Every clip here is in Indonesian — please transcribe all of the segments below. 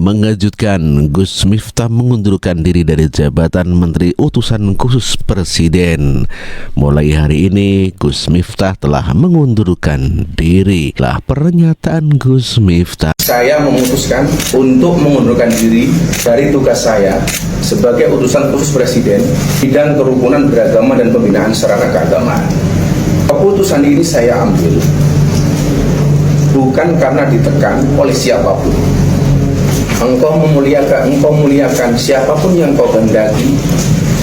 Mengejutkan, Gus Miftah mengundurkan diri dari jabatan Menteri Utusan Khusus Presiden. Mulai hari ini, Gus Miftah telah mengundurkan diri. Lah pernyataan Gus Miftah. Saya memutuskan untuk mengundurkan diri dari tugas saya sebagai utusan khusus Presiden bidang kerukunan beragama dan pembinaan sarana keagamaan. Keputusan ini saya ambil bukan karena ditekan oleh siapapun. Engkau muliakan siapapun yang kau kehendaki,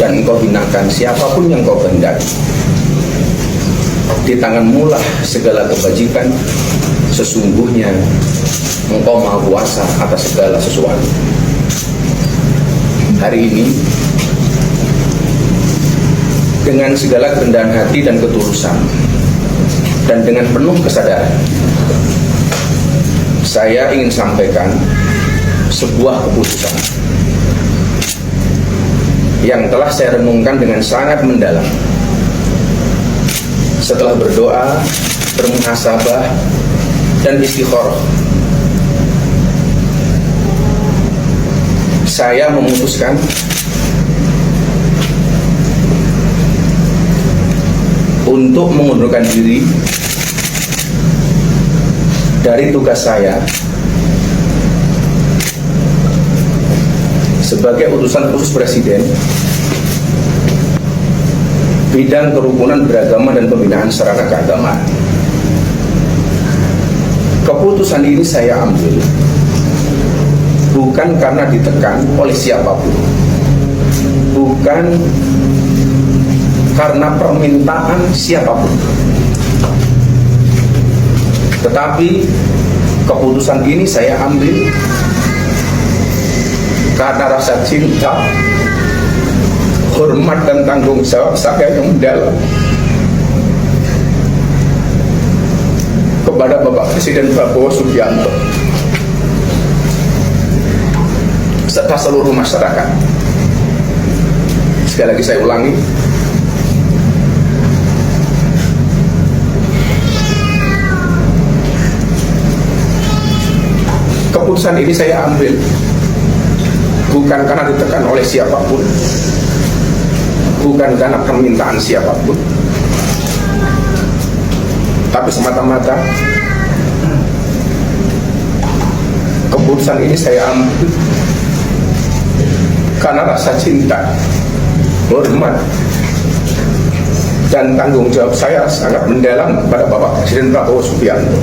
dan engkau hinakan siapapun yang kau kehendaki. Di tanganmu lah segala kebajikan, sesungguhnya engkau maha kuasa atas segala sesuatu. Hari ini, dengan segala kerendahan hati dan ketulusan, dan dengan penuh kesadaran, saya ingin sampaikan sebuah keputusan yang telah saya renungkan dengan sangat mendalam. Setelah berdoa, bermuhasabah, dan istikharah, saya memutuskan untuk mengundurkan diri dari tugas saya sebagai utusan khusus Presiden bidang kerukunan beragama dan pembinaan sarana keagamaan. Keputusan ini saya ambil bukan karena ditekan oleh siapapun, bukan karena permintaan siapapun, tetapi keputusan ini saya ambil karena rasa cinta, hormat, dan tanggung jawab saya yang mendalam kepada Bapak Presiden Prabowo Subianto serta seluruh masyarakat. Sekali lagi saya ulangi, keputusan ini saya ambil bukan karena ditekan oleh siapapun, bukan karena permintaan siapapun, tapi semata-mata keputusan ini saya ambil karena rasa cinta, hormat, dan tanggung jawab saya sangat mendalam kepada Bapak Presiden Prabowo Subianto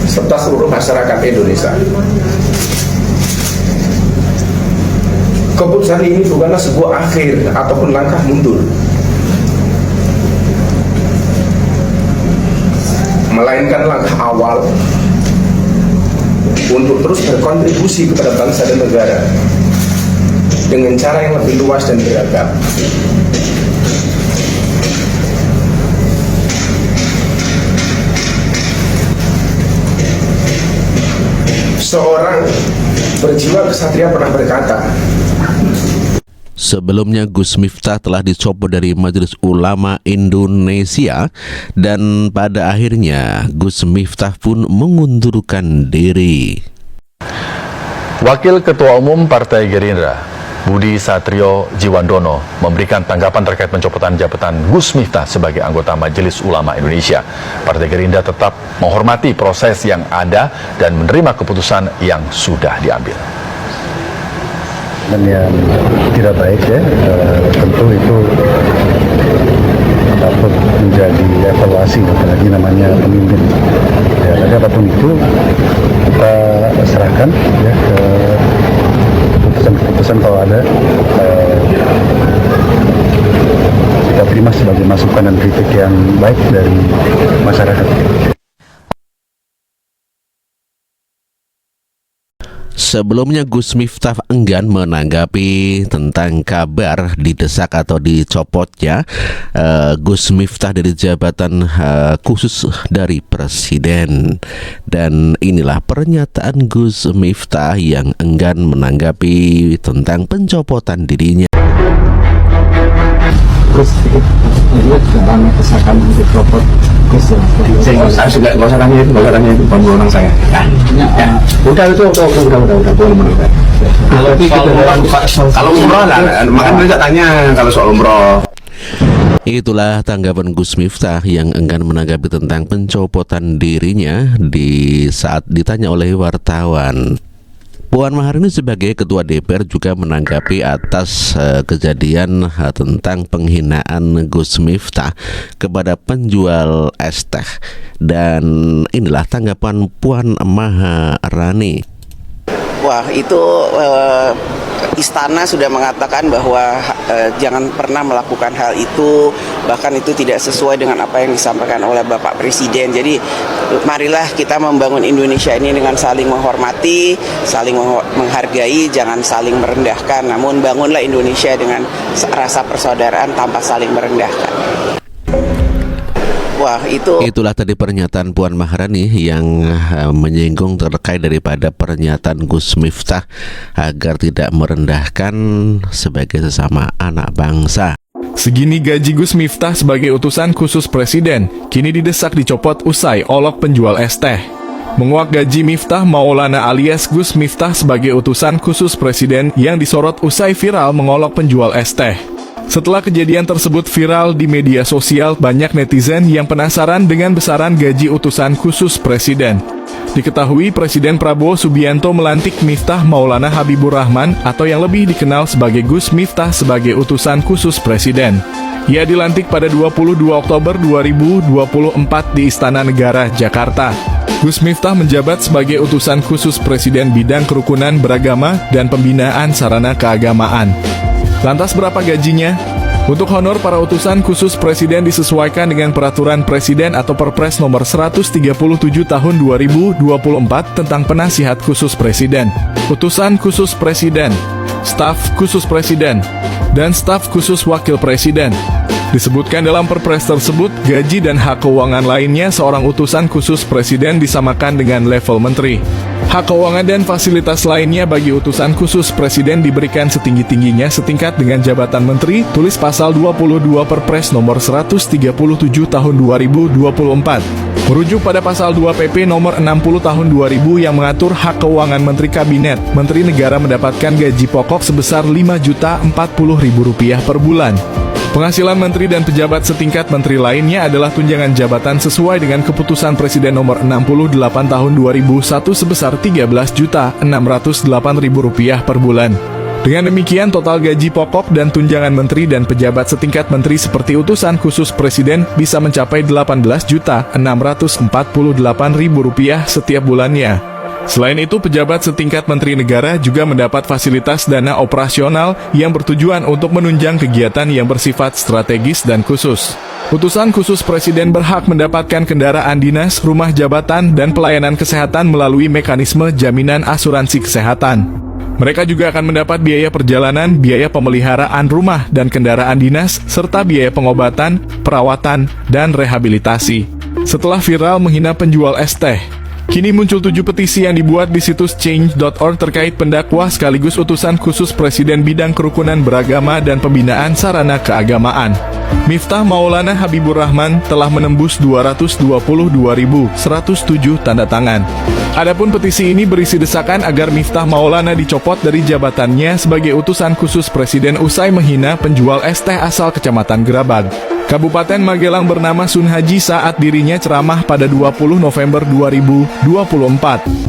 serta seluruh masyarakat Indonesia. Keputusan ini bukanlah sebuah akhir ataupun langkah mundur, melainkan langkah awal untuk terus berkontribusi kepada bangsa dan negara dengan cara yang lebih luas dan beragam. Seorang berjiwa kesatria pernah berkata, sebelumnya Gus Miftah telah dicopot dari Majelis Ulama Indonesia dan pada akhirnya Gus Miftah pun mengundurkan diri. Wakil Ketua Umum Partai Gerindra Budi Satrio Jiwandono memberikan tanggapan terkait pencopotan jabatan Gus Miftah sebagai anggota Majelis Ulama Indonesia. Partai Gerindra tetap menghormati proses yang ada dan menerima keputusan yang sudah diambil. Dan yang tidak baik ya, tentu itu dapat menjadi evaluasi, apalagi namanya pemimpin. Ya, tapi apapun itu kita serahkan ya ke keputusan kalau ada, kita terima sebagai masukan dan kritik yang baik dari masyarakat. Sebelumnya Gus Miftah enggan menanggapi tentang kabar didesak atau dicopotnya Gus Miftah dari jabatan khusus dari Presiden. Dan inilah pernyataan Gus Miftah yang enggan menanggapi tentang pencopotan dirinya. Terus sedikit melihat tentang desakan untuk copot Saya juga nggak usah tanya itu, bukan orang saya. Udah boleh menurut. Kalau umroh lah, makanya mereka tanya kalau soal umroh. Itulah tanggapan Gus Miftah yang enggan menanggapi tentang pencopotan dirinya di saat ditanya oleh wartawan. Puan Maharani sebagai Ketua DPR juga menanggapi atas kejadian tentang penghinaan Gus Miftah kepada penjual es teh. Dan inilah tanggapan Puan Maharani. Wah, itu istana sudah mengatakan bahwa jangan pernah melakukan hal itu, bahkan itu tidak sesuai dengan apa yang disampaikan oleh Bapak Presiden. Jadi marilah kita membangun Indonesia ini dengan saling menghormati, saling menghargai, jangan saling merendahkan. Namun bangunlah Indonesia dengan rasa persaudaraan tanpa saling merendahkan. Wah, itulah tadi pernyataan Puan Maharani yang menyinggung terkait daripada pernyataan Gus Miftah agar tidak merendahkan sebagai sesama anak bangsa. Segini gaji Gus Miftah sebagai utusan khusus Presiden, kini didesak dicopot usai olok penjual es teh. Menguak gaji Miftah Maulana alias Gus Miftah sebagai utusan khusus Presiden yang disorot usai viral mengolok penjual es teh. Setelah kejadian tersebut viral di media sosial, banyak netizen yang penasaran dengan besaran gaji utusan khusus Presiden. Diketahui Presiden Prabowo Subianto melantik Miftah Maulana Habibur Rahman atau yang lebih dikenal sebagai Gus Miftah sebagai utusan khusus Presiden. Ia dilantik pada 22 Oktober 2024 di Istana Negara, Jakarta. Gus Miftah menjabat sebagai utusan khusus Presiden bidang kerukunan beragama dan pembinaan sarana keagamaan. Lantas berapa gajinya? Untuk honor para utusan khusus Presiden disesuaikan dengan Peraturan Presiden atau Perpres nomor 137 tahun 2024 tentang penasihat khusus Presiden, utusan khusus Presiden, staf khusus Presiden, dan staf khusus Wakil Presiden. Disebutkan dalam Perpres tersebut, gaji dan hak keuangan lainnya seorang utusan khusus Presiden disamakan dengan level menteri. Hak keuangan dan fasilitas lainnya bagi utusan khusus Presiden diberikan setinggi-tingginya setingkat dengan jabatan menteri, tulis pasal 22 Perpres nomor 137 tahun 2024. Merujuk pada pasal 2 PP nomor 60 tahun 2000 yang mengatur hak keuangan Menteri Kabinet, Menteri Negara mendapatkan gaji pokok sebesar Rp5.040.000 per bulan. Penghasilan menteri dan pejabat setingkat menteri lainnya adalah tunjangan jabatan sesuai dengan keputusan Presiden nomor 68 tahun 2001 sebesar Rp13.608.000 per bulan. Dengan demikian, total gaji pokok dan tunjangan menteri dan pejabat setingkat menteri seperti utusan khusus Presiden bisa mencapai Rp18.648.000 setiap bulannya. Selain itu, pejabat setingkat Menteri Negara juga mendapat fasilitas dana operasional yang bertujuan untuk menunjang kegiatan yang bersifat strategis dan khusus. Utusan khusus Presiden berhak mendapatkan kendaraan dinas, rumah jabatan, dan pelayanan kesehatan melalui mekanisme jaminan asuransi kesehatan. Mereka juga akan mendapat biaya perjalanan, biaya pemeliharaan rumah dan kendaraan dinas, serta biaya pengobatan, perawatan, dan rehabilitasi. Setelah viral menghina penjual es teh, kini muncul 7 petisi yang dibuat di situs change.org terkait pendakwa sekaligus utusan khusus Presiden bidang kerukunan beragama dan pembinaan sarana keagamaan. Miftah Maulana Habibur Rahman telah menembus 222.107 tanda tangan. Adapun petisi ini berisi desakan agar Miftah Maulana dicopot dari jabatannya sebagai utusan khusus Presiden usai menghina penjual es teh asal Kecamatan Gerabag, Kabupaten Magelang bernama Sun Haji saat dirinya ceramah pada 20 November 2024.